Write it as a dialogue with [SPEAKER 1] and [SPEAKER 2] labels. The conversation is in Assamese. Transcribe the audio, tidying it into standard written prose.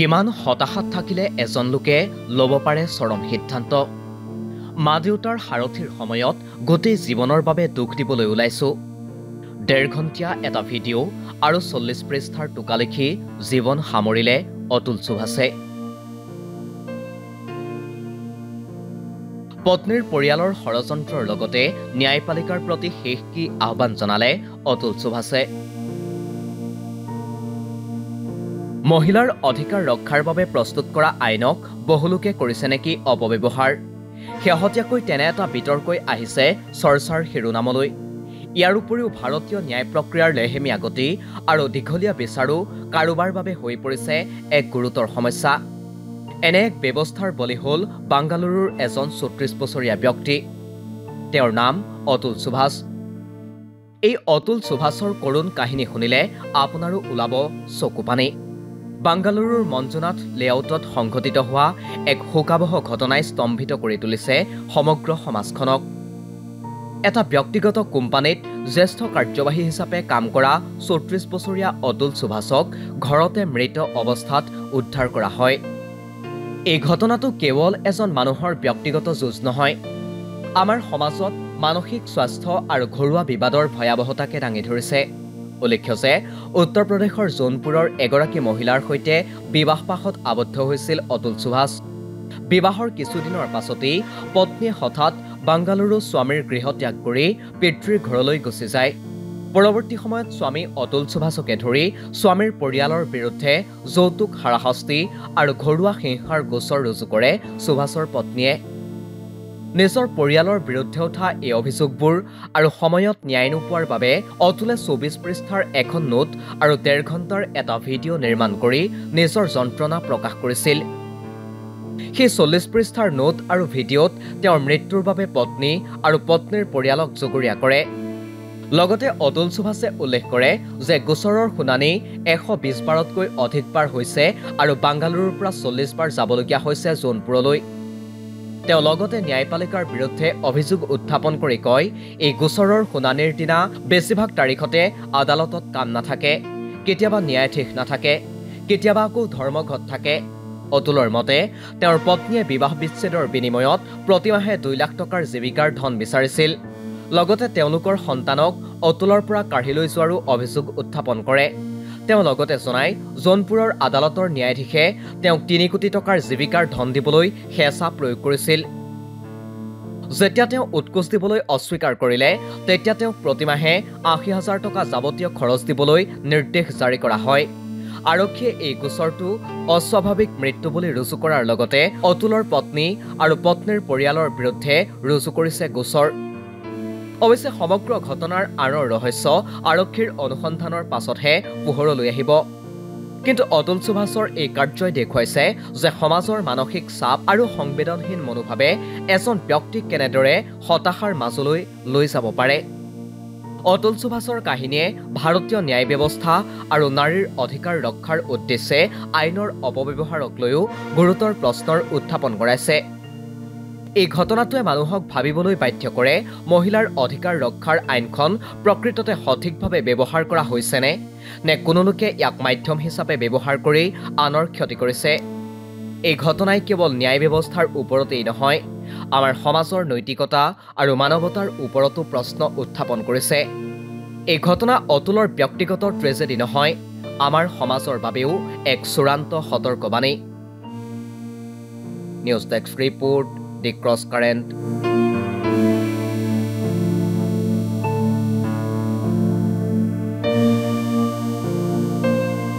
[SPEAKER 1] কিমান হতাশাত থাকিলে এজন লোকে ল'ব পাৰে চৰম সিদ্ধান্ত। মা দেউতাৰ সাৰথিৰ সময়ত গোটেই জীৱনৰ বাবে দুখ দিবলৈ ওলাইছো। ১.৫ ঘণ্টীয়া এটা ভিডিঅ' আৰু ৪০ পৃষ্ঠাৰ টোকা লিখি জীৱন সামৰিলে অতুল সুভাষে। পত্নীৰ পৰিয়ালৰ ষড়যন্ত্ৰৰ লগতে ন্যায়পালিকাৰ প্ৰতি শেষ কি আহ্বান জনালে অতুল সুভাষে। মহিলাৰ অধিকাৰ ৰক্ষাৰ বাবে প্ৰস্তুত কৰা আইনক বহুলোকে কৰিছে নেকি অপব্যৱহাৰ? শেহতীয়াকৈ তেনে এটা বিতৰ্কই আহিছে চৰ্চাৰ শিৰোনামলৈ। ইয়াৰ উপৰিও ভাৰতীয় ন্যায় প্ৰক্ৰিয়াৰ লেহেমীয়া গতি আৰু দীঘলীয়া বিচাৰো কাৰোবাৰ বাবে হৈ পৰিছে এক গুৰুতৰ সমস্যা। এনে এক ব্যৱস্থাৰ বলি হ'ল বাংগালুৰুৰ এজন ৩৪ বছৰীয়া ব্যক্তি। তেওঁৰ নাম অতুল সুভাষ। এই অতুল সুভাষৰ কৰুণ কাহিনী শুনিলে আপোনাৰো ওলাব চকু পানী। বাংগালুৰুৰ মঞ্জুনাথ লেআউটত সংঘটিত হোৱা এক শোকাবহ ঘটনাই স্তম্ভিত কৰি তুলিছে সমগ্ৰ সমাজখনক। এটা ব্যক্তিগত কোম্পানীত জ্যেষ্ঠ কাৰ্যবাহী হিচাপে কাম কৰা ৩৪ বছৰীয়া অতুল সুভাষক ঘৰতে মৃত অৱস্থাত উদ্ধাৰ কৰা হয়। এই ঘটনাটো কেৱল এজন মানুহৰ ব্যক্তিগত যুঁজ নহয়, আমাৰ সমাজত মানসিক স্বাস্থ্য আৰু ঘৰুৱা বিবাদৰ ভয়াৱহতাকে দাঙি ধৰিছে। উল্লেখ্য যে উত্তৰ প্ৰদেশৰ জোনপুৰৰ এগৰাকী মহিলাৰ সৈতে বিবাহপাশত আবদ্ধ হৈছিল অতুল সুভাষ। বিবাহৰ কিছুদিনৰ পাছতেই পত্নীয়ে হঠাৎ বাংগালুৰু স্বামীৰ গৃহ ত্যাগ কৰি পিতৃৰ ঘৰলৈ গুচি যায়। পৰৱৰ্তী সময়ত স্বামী অতুল সুভাষকে ধৰি স্বামীৰ পৰিয়ালৰ বিৰুদ্ধে যৌতুক হাৰাশাস্তি আৰু ঘৰুৱা হিংসাৰ গোচৰ ৰুজু কৰে সুভাষৰ পত্নীয়ে। নিজৰ পৰিয়ালৰ বিৰুদ্ধে উঠা এই অভিযোগবোৰ আৰু সময়ত ন্যায় নোপোৱাৰ বাবে অতুলে ২৪ পৃষ্ঠাৰ এখন নোট আৰু ১.৫ ঘণ্টাৰ এটা ভিডিঅ' নিৰ্মাণ কৰি নিজৰ যন্ত্ৰণা প্ৰকাশ কৰিছিল। সেই ৪০ পৃষ্ঠাৰ নোট আৰু ভিডিঅ'ত তেওঁৰ মৃত্যুৰ বাবে পত্নী আৰু পত্নীৰ পৰিয়ালক জগৰীয়া কৰে। লগতে অতুল সুভাষে উল্লেখ কৰে যে গোচৰৰ শুনানি ১২০ বাৰতকৈ অধিকবাৰ হৈছে আৰু বাংগালুৰুৰ পৰা ৪০ বাৰ যাবলগীয়া হৈছে জোনপুৰলৈ। তেওঁ লগতে ন্যায়পালিকাৰ বিৰুদ্ধে অভিযোগ উত্থাপন কৰি কয়, এই গোচৰৰ শুনানিৰ দিনা বেছিভাগ তাৰিখতে আদালতত কাম নাথাকে, কেতিয়াবা ন্যায়াধীশ নাথাকে, কেতিয়াবা আকৌ ধৰ্মঘট থাকে। অতুলৰ মতে তেওঁৰ পত্নীয়ে বিবাহ বিচ্ছেদৰ বিনিময়ত প্ৰতিমাহে ২ লাখ টকাৰ জীৱিকাৰ ধন বিচাৰিছিল। লগতে তেওঁলোকৰ সন্তানক অতুলৰ পৰা কাঢ়ি লৈ যোৱাৰো অভিযোগ উত্থাপন কৰে। তেওঁ লগতে জনায়, জোনপুৰৰ আদালতৰ ন্যায়াধীশে তেওঁক ৩ কোটি টকাৰ জীৱিকাৰ ধন দিবলৈ হেঁচা প্ৰয়োগ কৰিছিল। যেতিয়া তেওঁ উৎকোচ দিবলৈ অস্বীকাৰ কৰিলে, তেতিয়া তেওঁক প্ৰতিমাহে ৮০,০০০ টকা যাৱতীয় খৰচ দিবলৈ নিৰ্দেশ জাৰি কৰা হয়। আৰক্ষীয়ে এই গোচৰটো অস্বাভাৱিক মৃত্যু বুলি ৰুজু কৰাৰ লগতে অতুলৰ পত্নী আৰু পত্নীৰ পৰিয়ালৰ বিৰুদ্ধে ৰুজু কৰিছে গোচৰ। অৱশ্যে সমগ্ৰ ঘটনাৰ আঁৰৰ ৰহস্য আৰক্ষীৰ অনুসন্ধানৰ পাছতহে পোহৰলৈ আহিব। কিন্তু অতুল সুভাষৰ এই কাৰ্যই দেখুৱাইছে যে সমাজৰ মানসিক চাপ আৰু সংবেদনহীন মনোভাৱে এজন ব্যক্তিক কেনেদৰে হতাশাৰ মাজলৈ লৈ যাব পাৰে। অতুল সুভাষৰ কাহিনীয়ে ভাৰতীয় ন্যায় ব্যৱস্থা আৰু নাৰীৰ অধিকাৰ ৰক্ষাৰ উদ্দেশ্যে আইনৰ অপব্যৱহাৰক লৈও গুৰুতৰ প্ৰশ্নৰ উত্থাপন কৰাইছে। এই ঘটনাটোৱে মানুহক ভাবিবলৈ বাধ্য কৰে, মহিলাৰ অধিকাৰ ৰক্ষাৰ আইনখন প্ৰকৃততে সঠিকভাৱে ব্যৱহাৰ কৰা হৈছেনে, নে কোনো লোকে ইয়াক মাধ্যম হিচাপে ব্যৱহাৰ কৰি আনৰ ক্ষতি কৰিছে। এই ঘটনাই কেৱল ন্যায় ব্যৱস্থাৰ ওপৰতেই নহয়, আমাৰ সমাজৰ নৈতিকতা আৰু মানৱতাৰ ওপৰতো প্ৰশ্ন উত্থাপন কৰিছে। এই ঘটনা অতুলৰ ব্যক্তিগত ট্ৰেজেডি নহয়, আমাৰ সমাজৰ বাবেও এক চূড়ান্ত সতৰ্কবাণী। নিউজ ডেস্ক ৰিপোৰ্ট, দি ক্ৰছ কাৰেণ্ট।